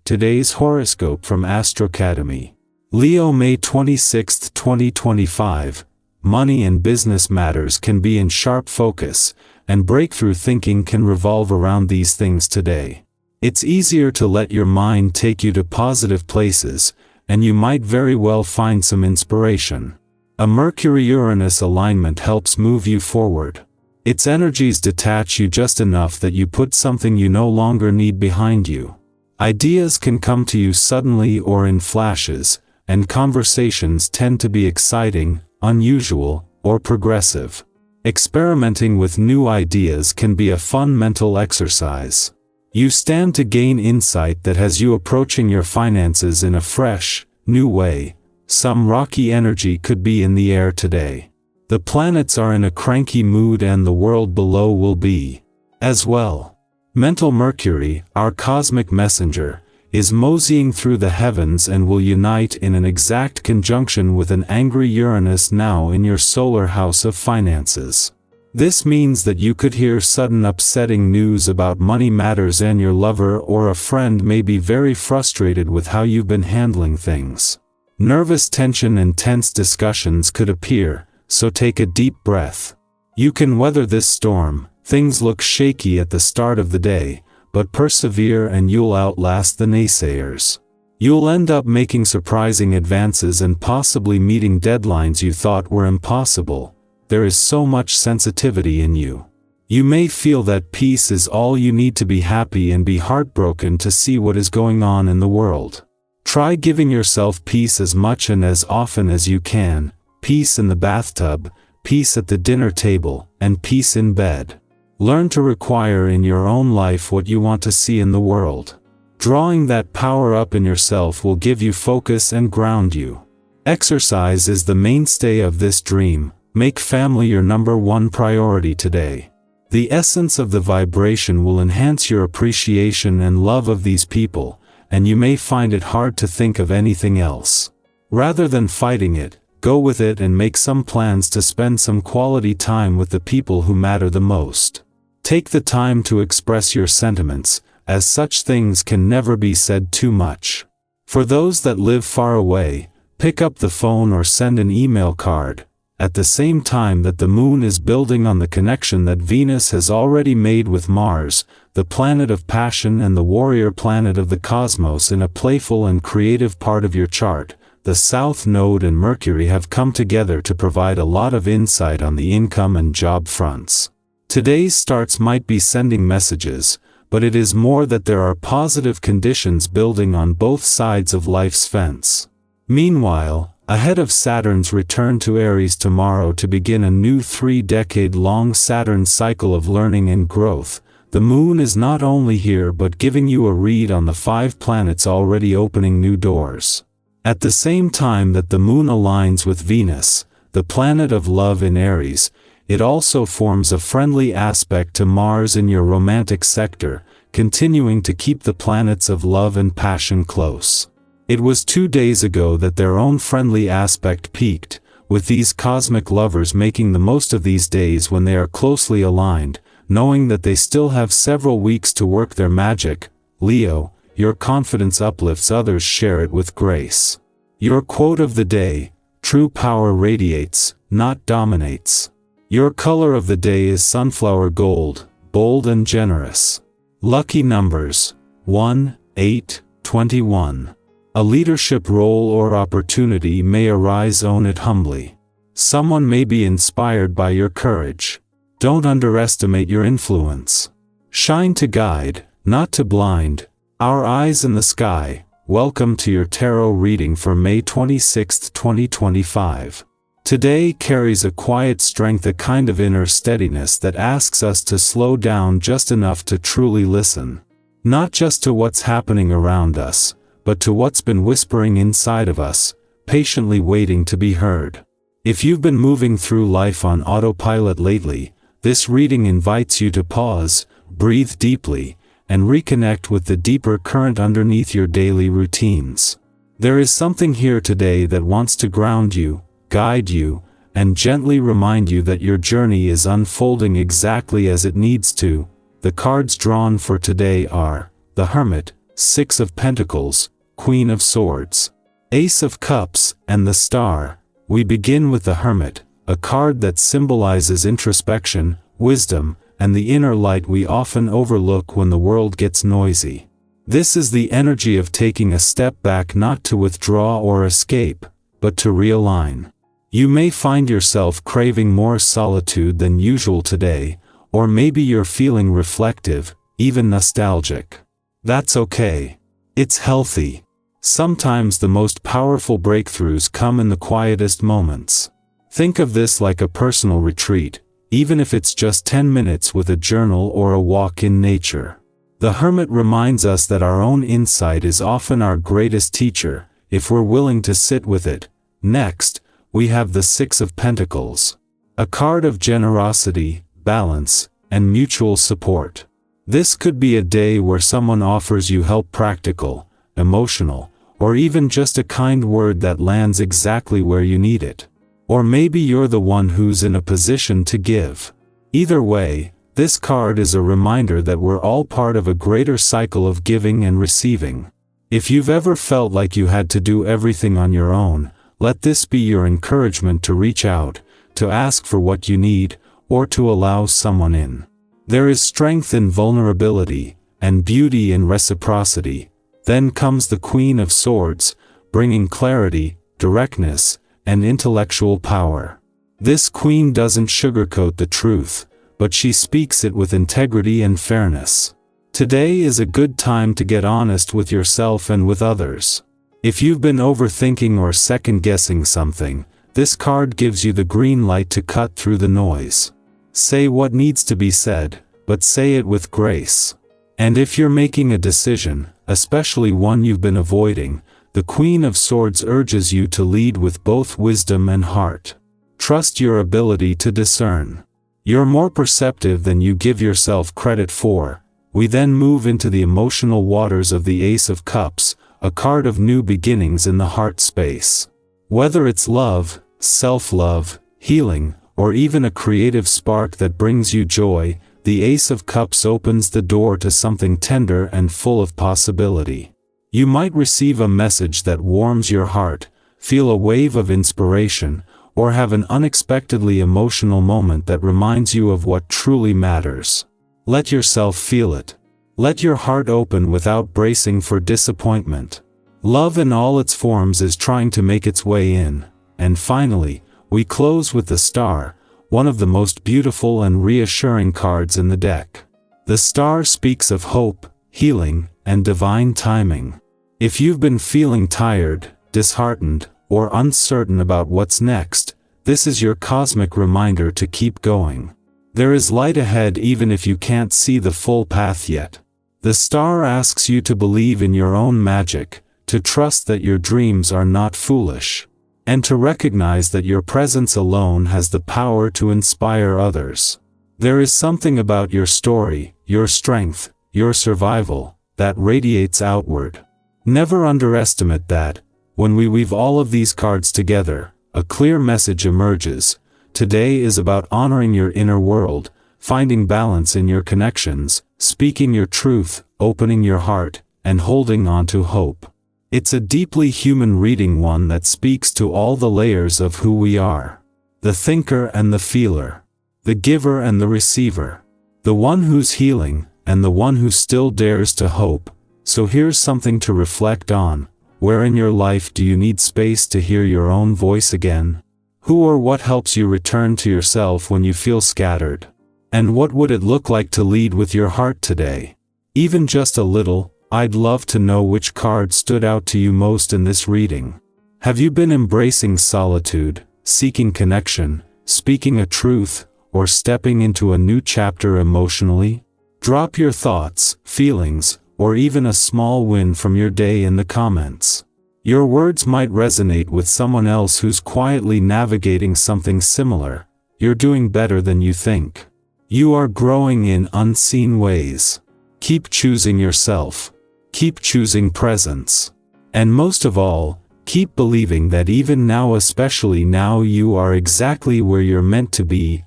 Today's horoscope from Astrocademy. Leo, May 26, 2025. Money and business matters can be in sharp focus, and breakthrough thinking can revolve around these things today. It's easier to let your mind take you to positive places, and you might very well find some inspiration. A Mercury-Uranus alignment helps move you forward. Its energies detach you just enough that you put something you no longer need behind you. Ideas can come to you suddenly or in flashes, and conversations tend to be exciting, unusual, or progressive. Experimenting with new ideas can be a fun mental exercise. You stand to gain insight that has you approaching your finances in a fresh, new way. Some rocky energy could be in the air today. The planets are in a cranky mood and the world below will be, as well. Mental Mercury, our cosmic messenger, is moseying through the heavens and will unite in an exact conjunction with an angry Uranus now in your solar house of finances. This means that you could hear sudden upsetting news about money matters and your lover or a friend may be very frustrated with how you've been handling things. Nervous tension and tense discussions could appear, so take a deep breath. You can weather this storm. Things look shaky at the start of the day, but persevere and you'll outlast the naysayers. You'll end up making surprising advances and possibly meeting deadlines you thought were impossible. There is so much sensitivity in you. You may feel that peace is all you need to be happy and be heartbroken to see what is going on in the world. Try giving yourself peace as much and as often as you can. Peace in the bathtub, peace at the dinner table, and peace in bed. Learn to require in your own life what you want to see in the world. Drawing that power up in yourself will give you focus and ground you. Exercise is the mainstay of this dream. Make family your #1 priority today. The essence of the vibration will enhance your appreciation and love of these people, and you may find it hard to think of anything else. Rather than fighting it, go with it and make some plans to spend some quality time with the people who matter the most. Take the time to express your sentiments, as such things can never be said too much. For those that live far away, pick up the phone or send an email card. At the same time that the moon is building on the connection that Venus has already made with Mars, the planet of passion and the warrior planet of the cosmos in a playful and creative part of your chart, the South Node and Mercury have come together to provide a lot of insight on the income and job fronts. Today's starts might be sending messages, but it is more that there are positive conditions building on both sides of life's fence. Meanwhile, ahead of Saturn's return to Aries tomorrow to begin a new 3-decade-long Saturn cycle of learning and growth, the moon is not only here but giving you a read on the 5 planets already opening new doors. At the same time that the moon aligns with Venus, the planet of love in Aries, it also forms a friendly aspect to Mars in your romantic sector, continuing to keep the planets of love and passion close. It was 2 days ago that their own friendly aspect peaked, with these cosmic lovers making the most of these days when they are closely aligned, knowing that they still have several weeks to work their magic. Leo, your confidence uplifts others, share it with grace. Your quote of the day: true power radiates, not dominates. Your color of the day is sunflower gold, bold and generous. Lucky numbers: 1, 8, 21. A leadership role or opportunity may arise, own it humbly. Someone may be inspired by your courage. Don't underestimate your influence. Shine to guide, not to blind. Our eyes in the sky. Welcome to your tarot reading for May 26, 2025. Today carries a quiet strength, a kind of inner steadiness that asks us to slow down just enough to truly listen. Not just to what's happening around us, but to what's been whispering inside of us, patiently waiting to be heard. If you've been moving through life on autopilot lately, this reading invites you to pause, breathe deeply, and reconnect with the deeper current underneath your daily routines. There is something here today that wants to ground you, guide you, and gently remind you that your journey is unfolding exactly as it needs to. The cards drawn for today are the Hermit, Six of Pentacles, Queen of Swords, Ace of Cups, and the Star. We begin with the Hermit, a card that symbolizes introspection, wisdom, and the inner light we often overlook when the world gets noisy. This is the energy of taking a step back, not to withdraw or escape, but to realign. You may find yourself craving more solitude than usual today, or maybe you're feeling reflective, even nostalgic. That's okay. It's healthy. Sometimes the most powerful breakthroughs come in the quietest moments. Think of this like a personal retreat, even if it's just 10 minutes with a journal or a walk in nature. The Hermit reminds us that our own insight is often our greatest teacher, if we're willing to sit with it. Next, we have the Six of Pentacles, a card of generosity, balance, and mutual support. This could be a day where someone offers you help, practical, emotional, or even just a kind word that lands exactly where you need it. Or maybe you're the one who's in a position to give. Either way, this card is a reminder that we're all part of a greater cycle of giving and receiving. If you've ever felt like you had to do everything on your own, let this be your encouragement to reach out, to ask for what you need, or to allow someone in. There is strength in vulnerability, and beauty in reciprocity. Then comes the Queen of Swords, bringing clarity, directness, and intellectual power. This queen doesn't sugarcoat the truth, but she speaks it with integrity and fairness. Today is a good time to get honest with yourself and with others. If you've been overthinking or second-guessing something, this card gives you the green light to cut through the noise. Say what needs to be said, but say it with grace. And if you're making a decision, especially one you've been avoiding, the Queen of Swords urges you to lead with both wisdom and heart. Trust your ability to discern. You're more perceptive than you give yourself credit for. We then move into the emotional waters of the Ace of Cups, a card of new beginnings in the heart space. Whether it's love, self-love, healing, or even a creative spark that brings you joy, the Ace of Cups opens the door to something tender and full of possibility. You might receive a message that warms your heart, feel a wave of inspiration, or have an unexpectedly emotional moment that reminds you of what truly matters. Let yourself feel it. Let your heart open without bracing for disappointment. Love in all its forms is trying to make its way in. And finally, we close with the Star, one of the most beautiful and reassuring cards in the deck. The Star speaks of hope, healing, and divine timing. If you've been feeling tired, disheartened, or uncertain about what's next, this is your cosmic reminder to keep going. There is light ahead even if you can't see the full path yet. The Star asks you to believe in your own magic, to trust that your dreams are not foolish, and to recognize that your presence alone has the power to inspire others. There is something about your story, your strength, your survival, that radiates outward. Never underestimate that. When we weave all of these cards together, a clear message emerges. Today is about honoring your inner world, finding balance in your connections, speaking your truth, opening your heart, and holding on to hope. It's a deeply human reading, one that speaks to all the layers of who we are. The thinker and the feeler. The giver and the receiver. The one who's healing, and the one who still dares to hope. So here's something to reflect on. Where in your life do you need space to hear your own voice again? Who or what helps you return to yourself when you feel scattered? And what would it look like to lead with your heart today? Even just a little. I'd love to know which card stood out to you most in this reading. Have you been embracing solitude, seeking connection, speaking a truth, or stepping into a new chapter emotionally? Drop your thoughts, feelings, or even a small win from your day in the comments. Your words might resonate with someone else who's quietly navigating something similar. You're doing better than you think. You are growing in unseen ways. Keep choosing yourself. Keep choosing presence. And most of all, keep believing that even now, especially now, you are exactly where you're meant to be,